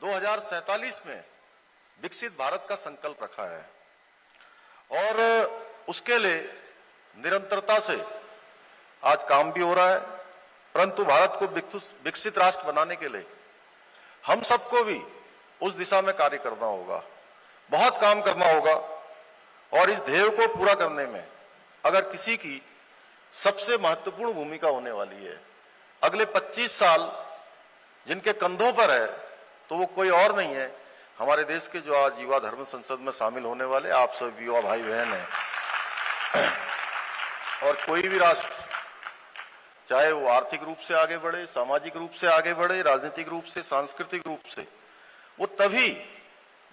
2047 में विकसित भारत का संकल्प रखा है और उसके लिए निरंतरता से आज काम भी हो रहा है। परंतु भारत को विकसित राष्ट्र बनाने के लिए हम सबको भी उस दिशा में कार्य करना होगा, बहुत काम करना होगा। और इस ध्येय को पूरा करने में अगर किसी की सबसे महत्वपूर्ण भूमिका होने वाली है, अगले 25 साल जिनके कंधों पर है, तो वो कोई और नहीं है, हमारे देश के जो आज युवा धर्म संसद में शामिल होने वाले आप सब युवा भाई बहन हैं। और कोई भी राष्ट्र, चाहे वो आर्थिक रूप से आगे बढ़े, सामाजिक रूप से आगे बढ़े, राजनीतिक रूप से, सांस्कृतिक रूप से, वो तभी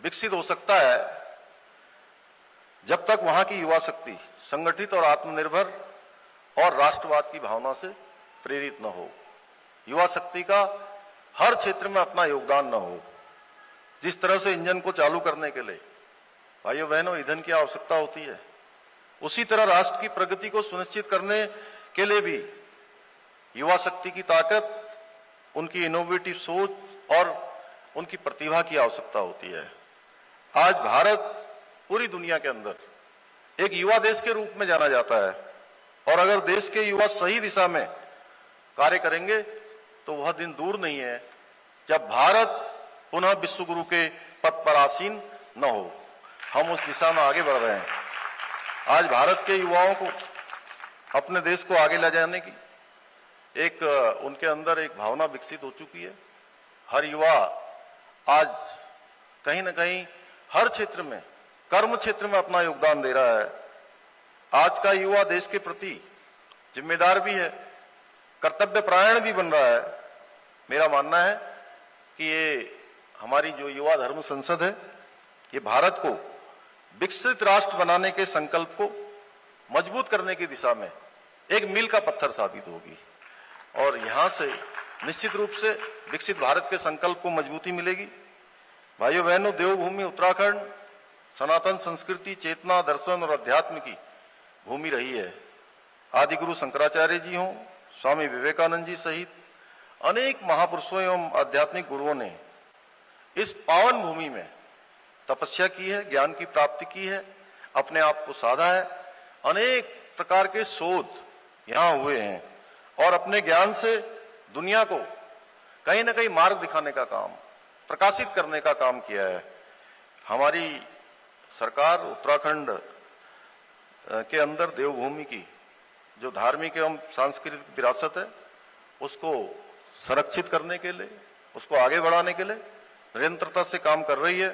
विकसित हो सकता है जब तक वहां की युवा शक्ति संगठित और आत्मनिर्भर और राष्ट्रवाद की भावना से प्रेरित न हो, युवा शक्ति का हर क्षेत्र में अपना योगदान न हो। जिस तरह से इंजन को चालू करने के लिए भाइयों बहनों ईंधन की आवश्यकता होती है, उसी तरह राष्ट्र की प्रगति को सुनिश्चित करने के लिए भी युवा शक्ति की ताकत, उनकी इनोवेटिव सोच और उनकी प्रतिभा की आवश्यकता होती है। आज भारत पूरी दुनिया के अंदर एक युवा देश के रूप में जाना जाता है और अगर देश के युवा सही दिशा में कार्य करेंगे तो वह दिन दूर नहीं है जब भारत पुनः विश्व गुरु के पद पर आसीन न हो। हम उस दिशा में आगे बढ़ रहे हैं। आज भारत के युवाओं को अपने देश को आगे ले जाने की एक उनके अंदर एक भावना विकसित हो चुकी है। हर युवा आज कहीं ना कहीं हर क्षेत्र में, कर्म क्षेत्र में अपना योगदान दे रहा है। आज का युवा देश के प्रति जिम्मेदार भी है, कर्तव्य परायण भी बन रहा है। मेरा मानना है कि ये हमारी जो युवा धर्म संसद है, ये भारत को विकसित राष्ट्र बनाने के संकल्प को मजबूत करने की दिशा में एक मील का पत्थर साबित होगी और यहां से निश्चित रूप से विकसित भारत के संकल्प को मजबूती मिलेगी। भाइयों बहनों, देवभूमि उत्तराखंड सनातन संस्कृति, चेतना, दर्शन और अध्यात्म की भूमि रही है। आदि गुरु शंकराचार्य जी हों, स्वामी विवेकानंद जी सहित अनेक महापुरुषों एवं आध्यात्मिक गुरुओं ने इस पावन भूमि में तपस्या की है, ज्ञान की प्राप्ति की है, अपने आप को साधा है। अनेक प्रकार के शोध यहां हुए हैं और अपने ज्ञान से दुनिया को कहीं ना कहीं मार्ग दिखाने का काम, प्रकाशित करने का काम किया है। हमारी सरकार उत्तराखंड के अंदर देवभूमि की जो धार्मिक एवं सांस्कृतिक विरासत है, उसको संरक्षित करने के लिए, उसको आगे बढ़ाने के लिए निरंतरता से काम कर रही है।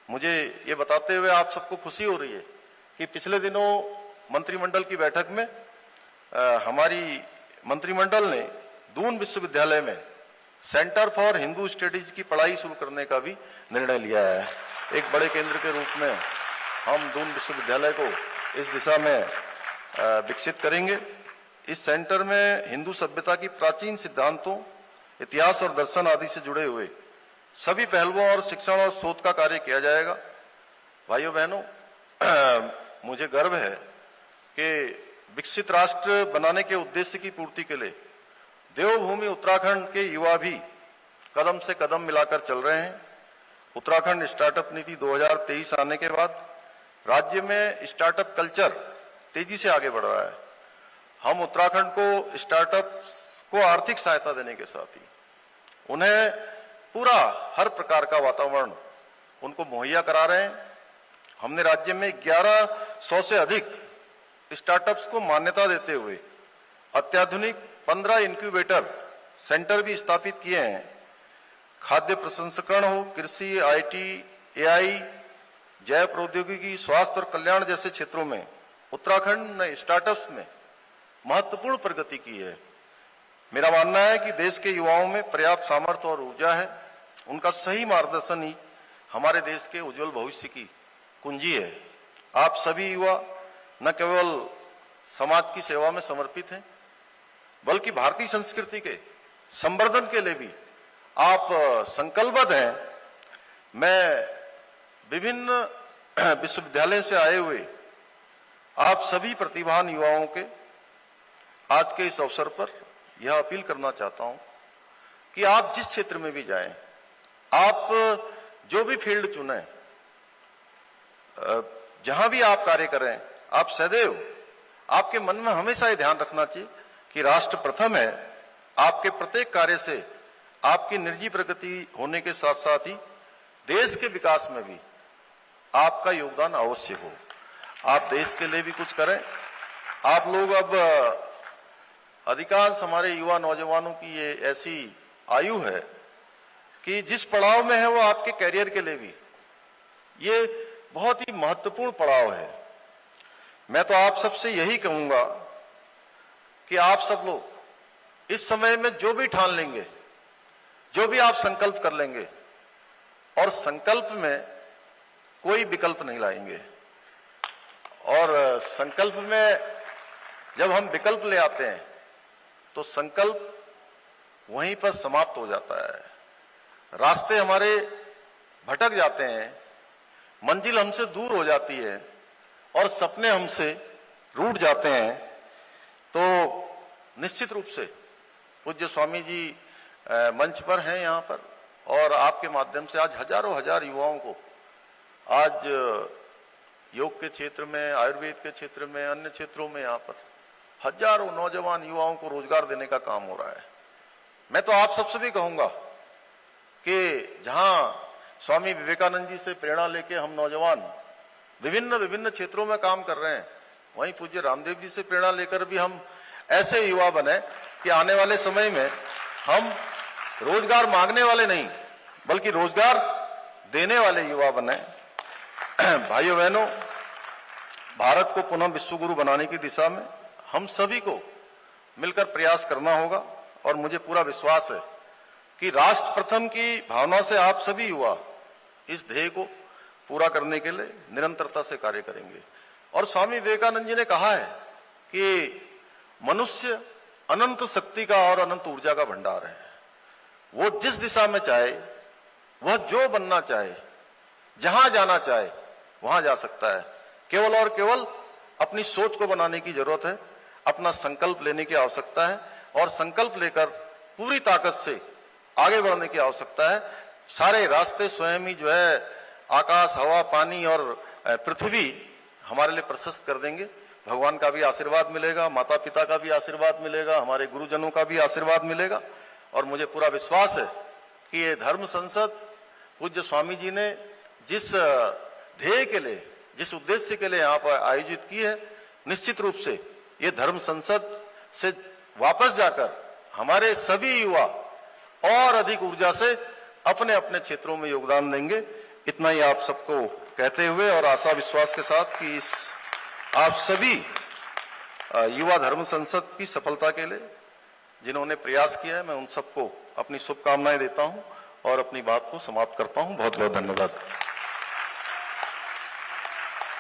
मुझे ये बताते हुए आप सबको खुशी हो रही है कि पिछले दिनों मंत्रिमंडल की बैठक में हमारी मंत्रिमंडल ने दून विश्वविद्यालय में सेंटर फॉर हिंदू स्टडीज की पढ़ाई शुरू करने का भी निर्णय लिया है। एक बड़े केंद्र के रूप में हम दून विश्वविद्यालय को इस दिशा में विकसित करेंगे। इस सेंटर में हिंदू सभ्यता की प्राचीन सिद्धांतों, इतिहास और दर्शन आदि से जुड़े हुए सभी पहलुओं और शिक्षण और शोध का कार्य किया जाएगा। भाइयों बहनों, मुझे गर्व है कि विकसित राष्ट्र बनाने के उद्देश्य की पूर्ति के लिए देवभूमि उत्तराखंड के युवा भी कदम से कदम मिलाकर चल रहे हैं। उत्तराखंड स्टार्टअप नीति 2023 आने के बाद राज्य में स्टार्टअप कल्चर तेजी से आगे बढ़ रहा है। हम उत्तराखंड को स्टार्टअप को आर्थिक सहायता देने के साथ ही उन्हें पूरा हर प्रकार का वातावरण उनको मुहैया करा रहे हैं। हमने राज्य में 1100 से अधिक स्टार्टअप्स को मान्यता देते हुए अत्याधुनिक 15 इंक्यूबेटर सेंटर भी स्थापित किए हैं। खाद्य प्रसंस्करण हो, कृषि, आईटी, एआई, जैव प्रौद्योगिकी, स्वास्थ्य और कल्याण जैसे क्षेत्रों में उत्तराखंड ने स्टार्टअप्स में महत्वपूर्ण प्रगति की है। मेरा मानना है कि देश के युवाओं में पर्याप्त सामर्थ्य और ऊर्जा है। उनका सही मार्गदर्शन ही हमारे देश के उज्जवल भविष्य की कुंजी है। आप सभी युवा न केवल समाज की सेवा में समर्पित हैं, बल्कि भारतीय संस्कृति के संवर्धन के लिए भी आप संकल्पबद्ध हैं। मैं विभिन्न विश्वविद्यालय से आए हुए आप सभी प्रतिभावान युवाओं के आज के इस अवसर पर यह अपील करना चाहता हूं कि आप जिस क्षेत्र में भी जाएं, आप जो भी फील्ड चुने, जहां भी आप कार्य करें, आप सदैव आपके मन में हमेशा ये ध्यान रखना चाहिए कि राष्ट्र प्रथम है। आपके प्रत्येक कार्य से आपकी निजी प्रगति होने के साथ साथ ही देश के विकास में भी आपका योगदान अवश्य हो। आप देश के लिए भी कुछ करें। आप लोग अब अधिकांश हमारे युवा नौजवानों की ये ऐसी आयु है कि जिस पड़ाव में है वो आपके करियर के लिए भी ये बहुत ही महत्वपूर्ण पड़ाव है। मैं तो आप सबसे यही कहूंगा कि आप सब लोग इस समय में जो भी ठान लेंगे, जो भी आप संकल्प कर लेंगे, और संकल्प में कोई विकल्प नहीं लाएंगे। और संकल्प में जब हम विकल्प ले आते हैं तो संकल्प वहीं पर समाप्त हो जाता है, रास्ते हमारे भटक जाते हैं, मंजिल हमसे दूर हो जाती है और सपने हमसे रूठ जाते हैं। तो निश्चित रूप से पूज्य स्वामी जी मंच पर हैं यहाँ पर, और आपके माध्यम से आज हजारों हजार युवाओं को आज योग के क्षेत्र में, आयुर्वेद के क्षेत्र में, अन्य क्षेत्रों में यहाँ पर हजारों नौजवान युवाओं को रोजगार देने का काम हो रहा है। मैं तो आप सबसे भी कहूंगा कि जहां स्वामी विवेकानंद जी से प्रेरणा लेके हम नौजवान विभिन्न विभिन्न क्षेत्रों में काम कर रहे हैं, वहीं पूज्य रामदेव जी से प्रेरणा लेकर भी हम ऐसे युवा बने कि आने वाले समय में हम रोजगार मांगने वाले नहीं बल्कि रोजगार देने वाले युवा बने। भाइयों बहनों, भारत को पुनः विश्व गुरु बनाने की दिशा में हम सभी को मिलकर प्रयास करना होगा, और मुझे पूरा विश्वास है कि राष्ट्र प्रथम की भावना से आप सभी युवा इस ध्येय को पूरा करने के लिए निरंतरता से कार्य करेंगे। और स्वामी विवेकानंद जी ने कहा है कि मनुष्य अनंत शक्ति का और अनंत ऊर्जा का भंडार है। वो जिस दिशा में चाहे, वह जो बनना चाहे, जहां जाना चाहे वहां जा सकता है। केवल और केवल अपनी सोच को बनाने की जरूरत है, अपना संकल्प लेने की आवश्यकता है, और संकल्प लेकर पूरी ताकत से आगे बढ़ने की आवश्यकता है। सारे रास्ते स्वयं ही जो है आकाश, हवा, पानी और पृथ्वी हमारे लिए प्रशस्त कर देंगे। भगवान का भी आशीर्वाद मिलेगा, माता पिता का भी आशीर्वाद मिलेगा, हमारे गुरुजनों का भी आशीर्वाद मिलेगा। और मुझे पूरा विश्वास है कि ये धर्म संसद पूज्य स्वामी जी ने जिस ध्येय के लिए, जिस उद्देश्य के लिए यहाँ पर आयोजित की है, निश्चित रूप से ये धर्म संसद से वापस जाकर हमारे सभी युवा और अधिक ऊर्जा से अपने अपने क्षेत्रों में योगदान देंगे। इतना ही आप सबको कहते हुए और आशा विश्वास के साथ कि इस आप सभी युवा धर्म संसद की सफलता के लिए जिन्होंने प्रयास किया है, मैं उन सबको अपनी शुभकामनाएं देता हूं और अपनी बात को समाप्त करता हूं। बहुत बहुत धन्यवाद।